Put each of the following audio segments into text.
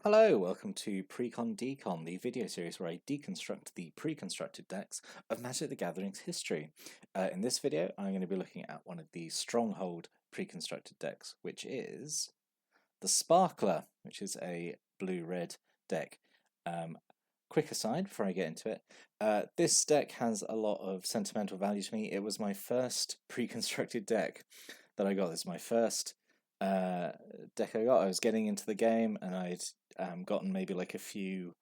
Hello, welcome to Precon Decon, the video series where I deconstruct the pre-constructed decks of Magic the Gathering's history. In this video, I'm going to be looking at one of the Stronghold pre-constructed decks, which is the Sparkler, which is a blue-red deck. Quick aside before I get into it, this deck has a lot of sentimental value to me. It was my first pre-constructed deck that I got. This is my first deck I got. I was getting into the game and I'd gotten maybe like a few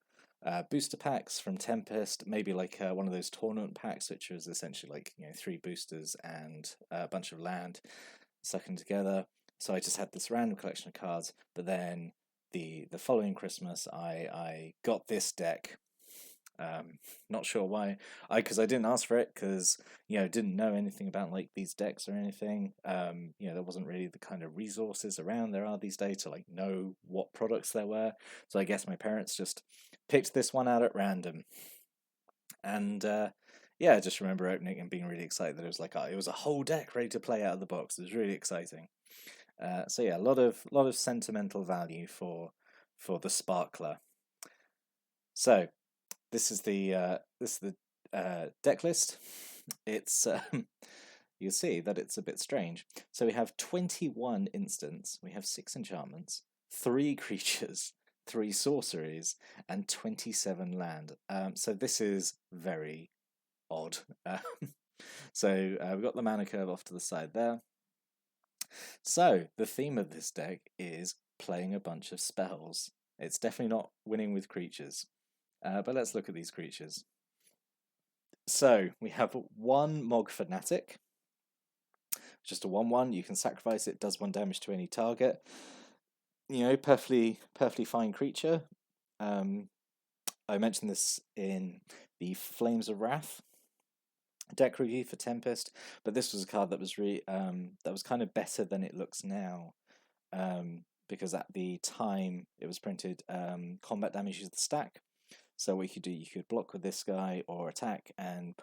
booster packs from Tempest, maybe like one of those tournament packs, which was essentially like 3 boosters and a bunch of land stuck in together. So I just had this random collection of cards. But then the following Christmas, I got this deck. Not sure why. Because I didn't ask for it, because didn't know anything about like these decks or anything. There wasn't really the kind of resources around there are these days to like know what products there were. So I guess my parents just picked this one out at random. And I just remember opening and being really excited that it was like it was a whole deck ready to play out of the box. It was really exciting. A lot of sentimental value for the Sparkler. So this is the deck list. It's you'll see that it's a bit strange. So we have 21 instants, we have 6 enchantments, 3 creatures, 3 sorceries, and 27 land. So this is very odd. We've got the mana curve off to the side there. So the theme of this deck is playing a bunch of spells. It's definitely not winning with creatures. But let's look at these creatures. So we have 1 Mog Fanatic, just a 1/1. You can sacrifice it, does 1 damage to any target. Perfectly fine creature. I mentioned this in the Flames of Wrath deck review for Tempest, but this was a card that was really that was kind of better than it looks now. Because at the time it was printed, combat damage is the stack. So what you could do, you could block with this guy or attack and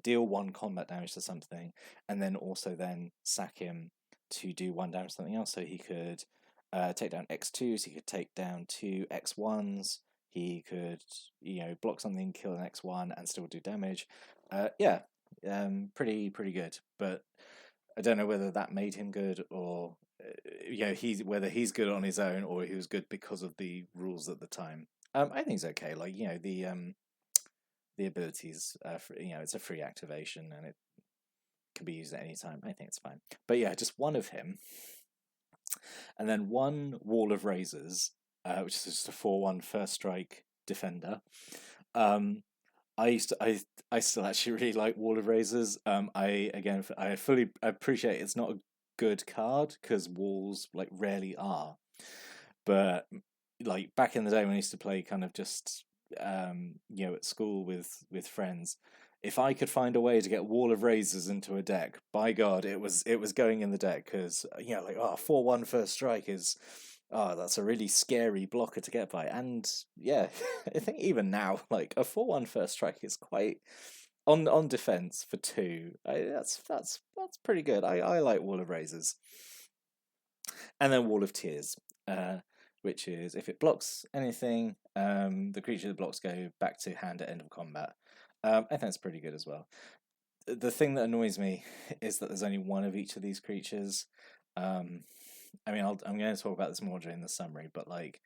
deal 1 combat damage to something, and then also then sack him to do 1 damage to something else. So he could take down X2s, he could take down 2 X1s, he could block something, kill an X1, and still do damage. Pretty good. But I don't know whether that made him good or whether he's good on his own or he was good because of the rules at the time. I think he's okay. Like the abilities, it's a free activation and it can be used at any time. I think it's fine. But yeah, just 1 of him, and then 1 Wall of Razors, which is just a 4/1 first strike defender. I still actually really like Wall of Razors. I fully appreciate it's not a good card because walls like rarely are, but like back in the day when I used to play kind of just at school with friends, if I could find a way to get Wall of Razors into a deck, by God, it was going in the deck because 4/1 first strike is that's a really scary blocker to get by. And yeah, I think even now like a 4/1 first strike is quite on defense for 2. That's pretty good. I like Wall of Razors. And then Wall of Tears, which is if it blocks anything, the creature that blocks go back to hand at end of combat. I think that's pretty good as well. The thing that annoys me is that there's only 1 of each of these creatures. I'm going to talk about this more during the summary, but like,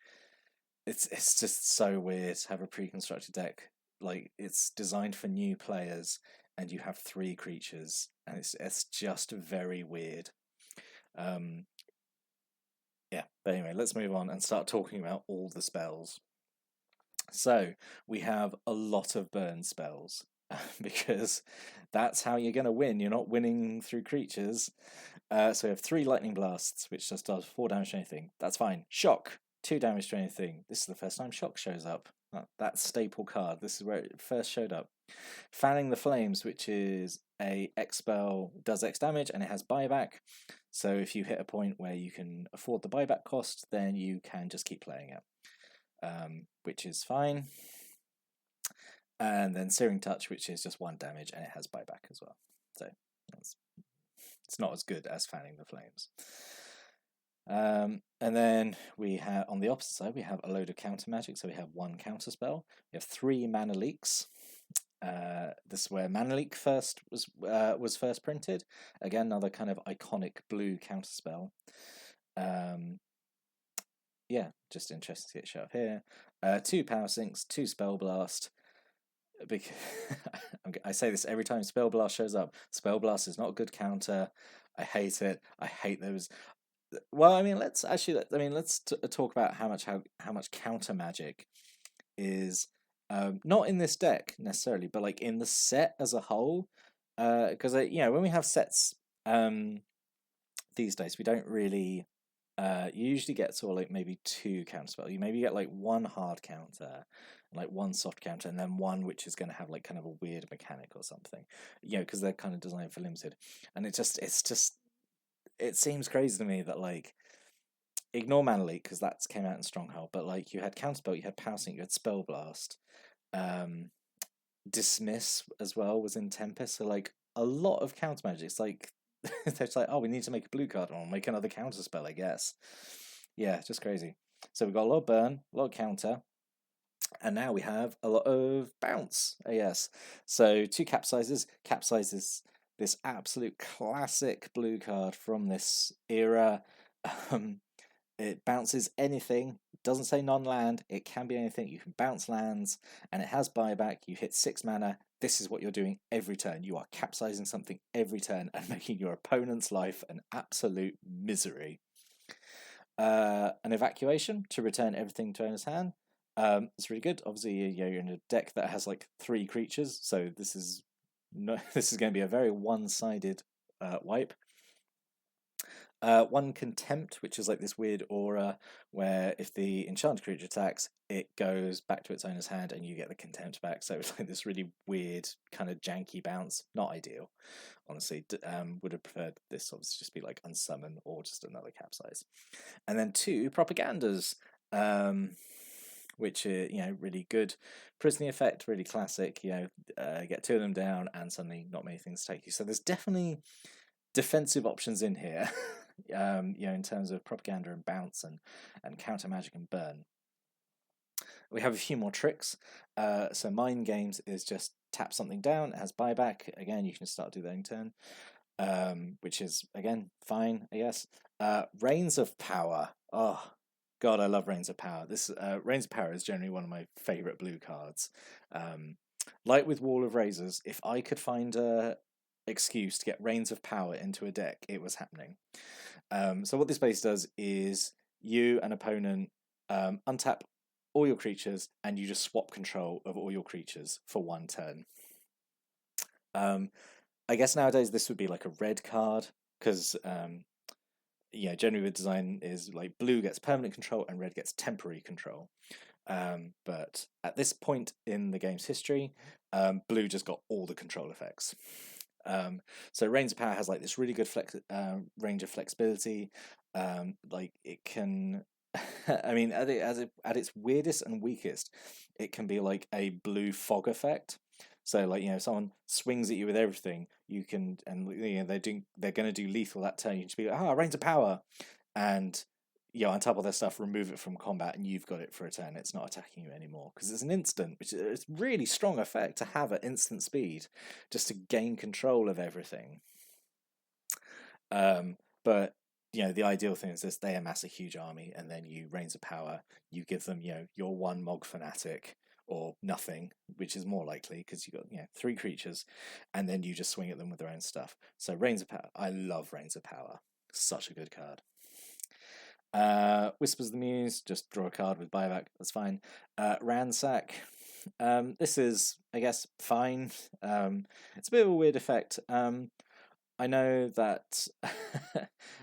it's just so weird to have a pre-constructed deck. Like, it's designed for new players, and you have 3 creatures, and it's just very weird. But anyway, let's move on and start talking about all the spells. So we have a lot of burn spells because that's how you're going to win. You're not winning through creatures. So we have 3 Lightning Blasts, which just does 4 damage to anything. That's fine. Shock, 2 damage to anything. This is the first time Shock shows up. That staple card. This is where it first showed up. Fanning the Flames, which is a X spell, does X damage, and it has buyback. So if you hit a point where you can afford the buyback cost, then you can just keep playing it, which is fine. And then Searing Touch, which is just 1 damage, and it has buyback as well. So it's not as good as Fanning the Flames. And then we have on the opposite side we have a load of counter magic. So we have one counter spell. We have 3 mana leaks. This is where Mana Leak was first printed. Again, another kind of iconic blue counter spell. Yeah, just interesting to see it show up here. 2 Power Sinks, 2 Spell Blast. Because I say this every time Spell Blast shows up. Spell Blast is not a good counter. I hate it. I hate those. Well, I mean, let's talk about how much counter magic is not in this deck necessarily, but like in the set as a whole. Because when we have sets these days, we don't really. You usually get sort of like maybe 2 counter spells. You maybe get like 1 hard counter, like 1 soft counter, and then 1 which is going to have like kind of a weird mechanic or something. Because they're kind of designed for limited, and it seems crazy to me that like ignore Mana Leak because that came out in Stronghold, but like you had Counterspell, you had Power Sync, you had Spell Blast, Dismiss as well was in Tempest. So like a lot of counter magic. It's like they're just like, oh, we need to make a blue card, or make another counter spell, I guess. Yeah, just crazy. So we've got a lot of burn, a lot of counter, and now we have a lot of bounce. Yes. So 2 capsizes. Capsizes, this absolute classic blue card from this era. It bounces anything. Doesn't say non-land. It can be anything. You can bounce lands, and it has buyback. You hit 6 mana. This is what you're doing every turn. You are capsizing something every turn and making your opponent's life an absolute misery. An evacuation to return everything to owner's hand. It's really good. Obviously, you're in a deck that has like 3 creatures, so this is going to be a very one-sided wipe. 1 Contempt, which is like this weird aura where if the enchanted creature attacks, it goes back to its owner's hand and you get the Contempt back. So it's like this really weird kind of janky bounce. Not ideal, honestly. Would have preferred this obviously just be like unsummon or just another capsize. And then 2 Propagandas, which are really good. Prisoner effect, really classic. Get 2 of them down and suddenly not many things take you. So there's definitely defensive options in here. In terms of propaganda and bounce and counter magic and burn. We have a few more tricks. So Mind Games is just tap something down, it has buyback. Again, you can start do that in turn, which is, again, fine, I guess. Reigns of Power. Oh, God, I love Reigns of Power. This Reigns of Power is generally one of my favourite blue cards. Like with Wall of Razors, if I could find a excuse to get Reigns of Power into a deck, it was happening. So what this base does is you, an opponent, untap all your creatures and you just swap control of all your creatures for 1 turn. I guess nowadays this would be like a red card because generally the design is like blue gets permanent control and red gets temporary control. But at this point in the game's history, blue just got all the control effects. So Reigns of Power has like this really good range of flexibility. Like it can, I mean, at its weirdest and weakest, it can be like a blue fog effect. So like if someone swings at you with everything, you can, and they're going to do lethal that turn. You just be like, Reigns of Power, and on top of their stuff, remove it from combat, and you've got it for a turn. It's not attacking you anymore because it's an instant, which is a really strong effect to have at instant speed, just to gain control of everything. But the ideal thing is this: they amass a huge army, and then you Reigns of Power. You give them, your 1 Mog Fanatic or nothing, which is more likely because you got 3 creatures, and then you just swing at them with their own stuff. So Reigns of Power, I love Reigns of Power. Such a good card. Whispers of the Muse, just draw a card with buyback, that's fine. Ransack, this is, I guess, fine. It's a bit of a weird effect. I know that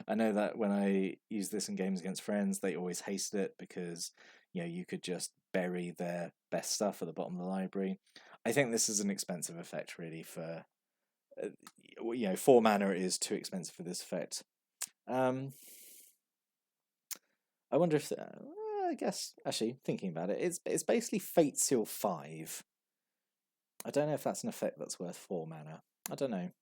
when I use this in games against friends, they always haste it because you could just bury their best stuff at the bottom of the library. I think this is an expensive effect, really. For 4 mana is too expensive for this effect. I wonder if I guess actually thinking about it, it's basically Fate Seal 5. I don't know if that's an effect that's worth 4 mana. I don't know.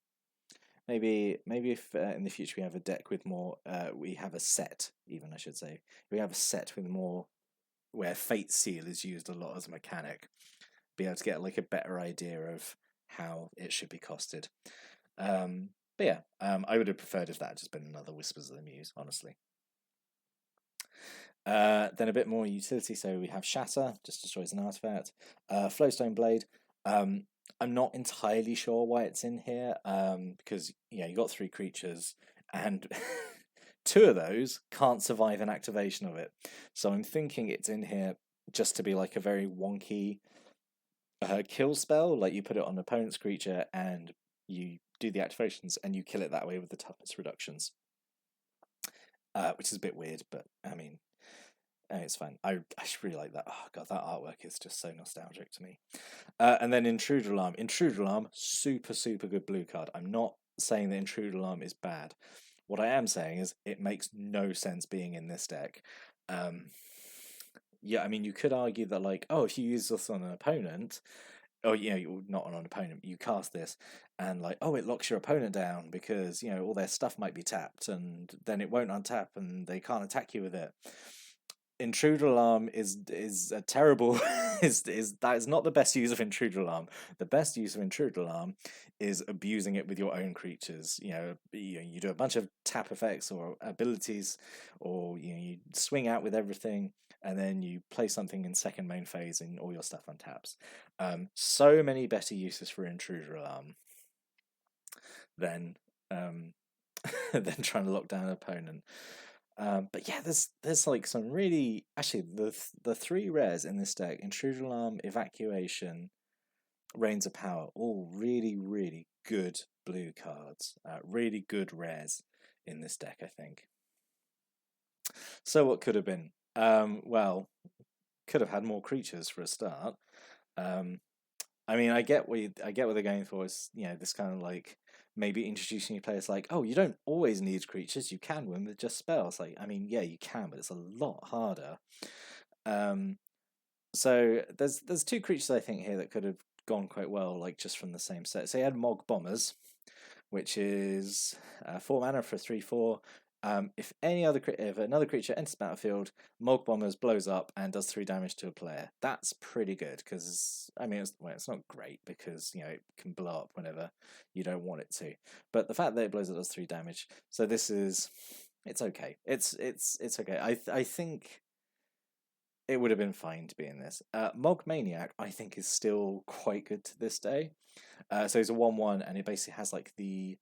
Maybe if in the future we have a deck with more, we have a set, even I should say, we have a set with more where Fate Seal is used a lot as a mechanic, be able to get like a better idea of how it should be costed. But yeah, I would have preferred if that had just been another Whispers of the Muse, honestly. Then a bit more utility, so we have Shatter, just destroys an artifact. Flowstone Blade. I'm not entirely sure why it's in here, because you got 3 creatures, and 2 of those can't survive an activation of it. So I'm thinking it's in here just to be like a very wonky kill spell, like you put it on an opponent's creature and you do the activations and you kill it that way with the toughness reductions, which is a bit weird, but I mean, it's fine. I really like that. Oh god, that artwork is just so nostalgic to me. And then Intruder Alarm. Intruder Alarm, super good blue card. I'm not saying that Intruder Alarm is bad. What I am saying is it makes no sense being in this deck. Yeah, I mean, you could argue that, like, oh, if you use this on an opponent, or not on an opponent, you cast this, and like, oh, it locks your opponent down because all their stuff might be tapped, and then it won't untap, and they can't attack you with it. Intruder Alarm is a terrible that is not the best use of Intruder Alarm. The best use of Intruder Alarm is abusing it with your own creatures. You do a bunch of tap effects or abilities, or you swing out with everything, and then you play something in second main phase, and all your stuff untaps. So many better uses for Intruder Alarm than than trying to lock down an opponent. But yeah, there's like some really, actually, the 3 rares in this deck: Intruder Alarm, Evacuation, Reigns of Power, all really good blue cards. Really good rares in this deck, I think. So what could have been? Well, could have had more creatures for a start. I mean, I get what they're going for. Is this kind of like maybe introducing your players like, oh, you don't always need creatures. You can win with just spells. Like, I mean, yeah, you can, but it's a lot harder. So there's 2 creatures I think here that could have gone quite well, like just from the same set. So you had Mog Bombers, which is 4 mana for 3/4. If another creature enters the battlefield, Mog Bombers blows up and does 3 damage to a player. That's pretty good because I mean it's not great because it can blow up whenever you don't want it to. But the fact that it blows up does 3 damage, so it's okay. It's okay. I think it would have been fine to be in this. Mog Maniac I think is still quite good to this day. So it's a 1/1 and it basically has like the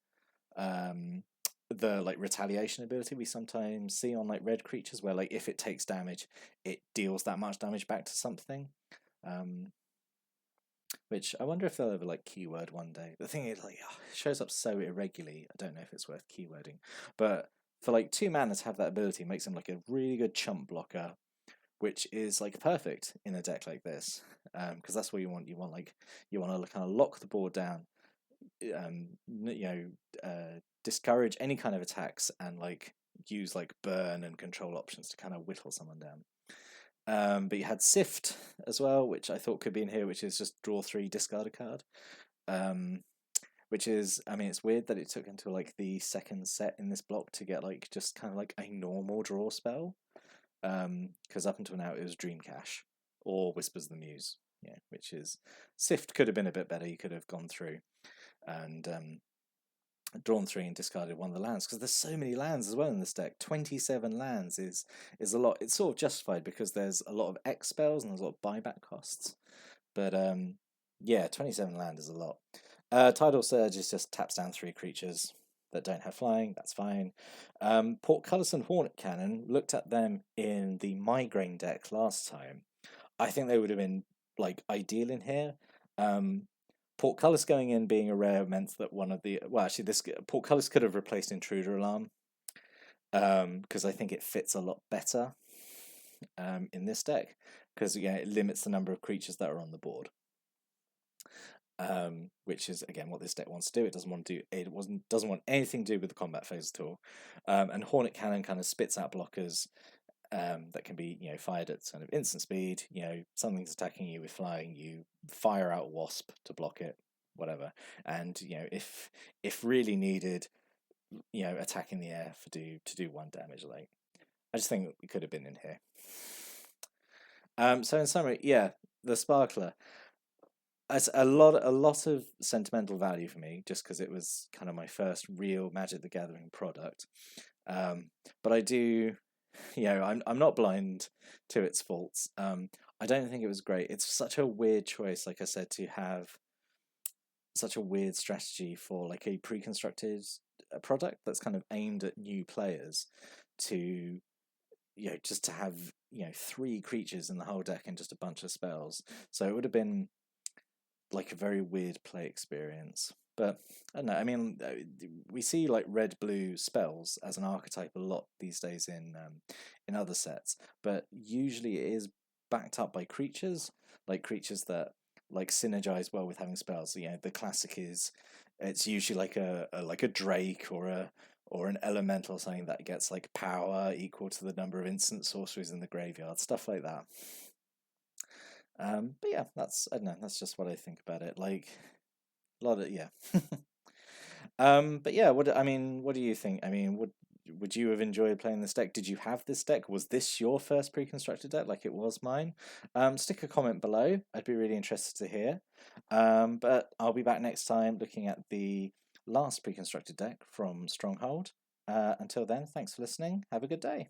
like retaliation ability we sometimes see on like red creatures, where like if it takes damage, it deals that much damage back to something. Which I wonder if they'll ever like keyword one day. The thing is, like, it shows up so irregularly. I don't know if it's worth keywording, but for like 2 mana to have that ability makes him like a really good chump blocker, which is like perfect in a deck like this, because that's what you want. You want to kind of lock the board down, discourage any kind of attacks, and like use like burn and control options to kind of whittle someone down. But you had Sift as well, which I thought could be in here, which is just draw 3, discard a card. Which is, I mean, it's weird that it took until like the second set in this block to get like just kind of like a normal draw spell. Because up until now it was Dream Cache or Whispers of the Muse, which is Sift could have been a bit better. You could have gone through and drawn 3 and discarded one of the lands, because there's so many lands as well in this deck. 27 lands is a lot. It's sort of justified because there's a lot of X spells and there's a lot of buyback costs, but yeah, 27 land is a lot. Tidal Surge is just taps down 3 creatures that don't have flying. That's fine. Portcullis and Hornet Cannon, looked at them in the Migraine deck last time. I think they would have been like ideal in here. Portcullis going in being a rare meant that one of the this Portcullis could have replaced Intruder Alarm, because I think it fits a lot better in this deck, because it limits the number of creatures that are on the board. Which is again what this deck wants to do. It doesn't want anything to do with the combat phase at all. And Hornet Cannon kind of spits out blockers that can be fired at sort of instant speed. Something's attacking you with flying, you fire out Wasp to block it, whatever. And if really needed, attack in the air to do 1 damage. Like, I just think it could have been in here. So in summary, yeah, the Sparkler. It's a lot of sentimental value for me, just because it was kind of my first real Magic the Gathering product. But I do, I'm not blind to its faults. I don't think it was great. It's such a weird choice, like I said, to have such a weird strategy for like a pre-constructed product that's kind of aimed at new players to just to have 3 creatures in the whole deck and just a bunch of spells. So it would have been like a very weird play experience. But I don't know. I mean, we see like red-blue spells as an archetype a lot these days in other sets, but usually it is backed up by creatures, like creatures that like synergize well with having spells. The classic is it's usually like a drake or an elemental, something that gets like power equal to the number of instant sorceries in the graveyard, stuff like that. But yeah, I don't know. That's just what I think about it. Like a lot of yeah. But yeah, what do you think? I mean, would you have enjoyed playing this deck? Did you have this deck? Was this your first pre-constructed deck, like it was mine? Stick a comment below. I'd be really interested to hear. But I'll be back next time looking at the last pre-constructed deck from Stronghold. Until then, thanks for listening. Have a good day.